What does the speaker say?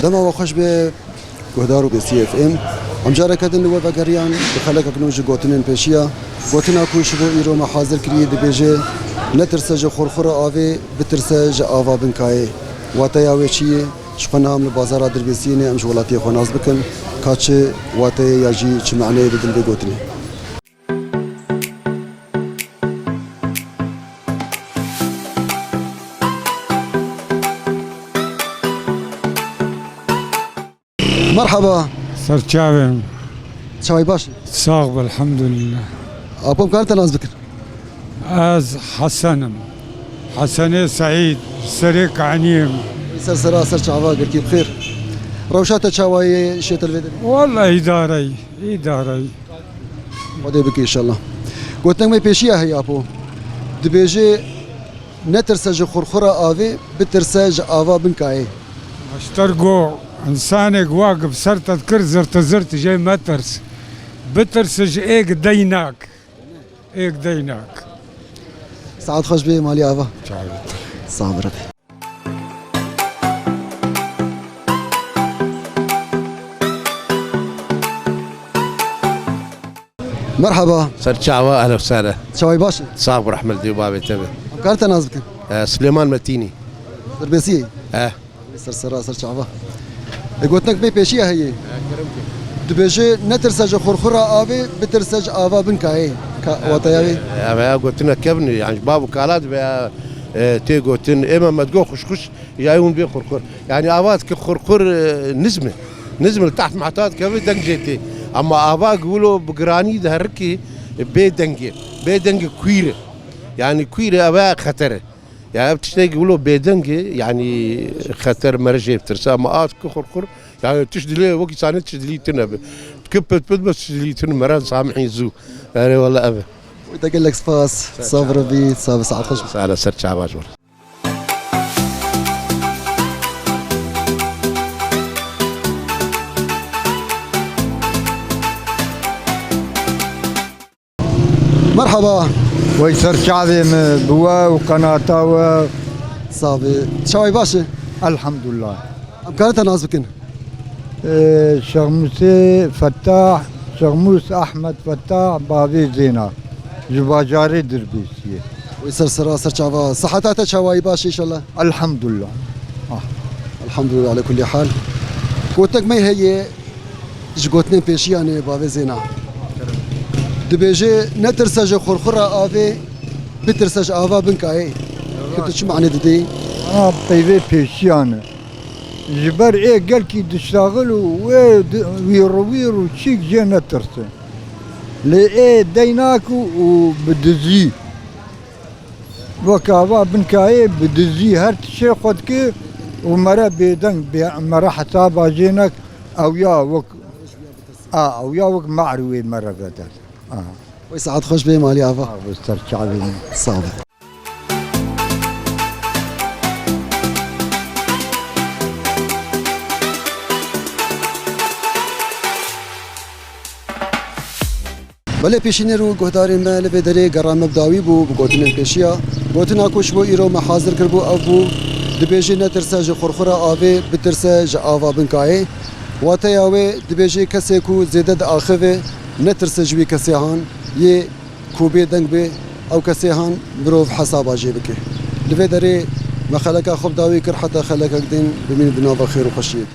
دما وخش به گهدارو به سی اف ام ام جاره کدن و بگریان بخلک اکنوج گوتنن پیشیا گوتنا کوش بو ایرو محاضر کری دبیجه نترسج خورخور آوی بترسج آوا بنکای واتیاوی چیه شخنا هم بازار دربیسینه ام شولاتی خناز بکن کاچه واتی یاجی چه معنی بدل بگوتنی مرحبا سرچاوم شوي باش صاغب الحمد لله. ابوم كانت ناس بكر از حسني سعيد سريك عنيم سر شعبا قلت بخير روشات شواي شيت الفيديو والله إداري ودي بك ان شاء الله قلت لك ما بيشيا هي ابو دبيجي نترسج خرخره افي بترسج افا بنكاي اشترقوا انسانك واقف سر تذكر زرت جاي ما ترس بترسج ايك ديناك سعد خوش بي مالي افا صابر مرحبا سرچاوا اهلا وسهلا شوي باش صابر احمد ديوبابي تبع كانت ناس بكر سليمان متيني دربيسي سر شعبا قلت لك ما بيشيا هي دبيجي نترسج خرخره افي بترسج افا بنكاي وطياوي يا قلت لك كبني يعني بابو كالات تي قلت اما ما تقول خش يايون بي خرخر يعني افات كخرخر نزمه تحت معتاد كيف دنجتي اما افا يقولوا بقراني دهركي بي دنجي كويره يعني كويره افا خطر يعني بتشتي يقولوا بيدنجي يعني خطر مرجي بترسا ماات كخرخر يعني تشدلي وقت ثاني تشدلي تنب كبت بس تشدلي تن مران سامحين زو يعني والله ابا وتقول لك سباس صبر بي صاب ساعه خش على سر شعباج مرحبا ويسر شعبي بوا وقناطاوة صافي شوي باشا الحمد لله. كانت ناس بكن شغموسي فتاح شغموس احمد فتاح بابي زينة جباجاري دربيسية ويسر سر شعبا صحتها شواي باشا ان شاء الله الحمد لله. الحمد لله على كل حال قلت لك ما هي جوتنين بيشياني بابي زينة دبيجي نترسج خرخره افي بترسج افا بنكاي كنت شو معنى ددي طيبه بيشيانه جبر ايه قال كي تشتغل ويروير وشيك جينا ترسل لإيه ديناك وبدزي وكافا بنكاي بدزي هر شيء خدك ومرا بيدن مرا حسابا جينك او يا وك معروي مرا بدل ويسعد خوش بي مالي افا وستر شعبي صابر بله پیشینی رو گهداری ما لبدری گرام مبداوی بو بگوتنن پیشیا گوتنا کوش بو ایرو محاضر کربو او بو دبیجی نترسج خورخورا آوی بترسج آوا بنکای واتیاوی دبیجی کسی کو زیدد آخوه نترسج وی کسی هان یه کوبی دنگ به او کسی هان بروف حساب آجی بکه لبدری ما خلقا خوب داوی کر حتی خلقا دین بمین بنابا خیر و خوشید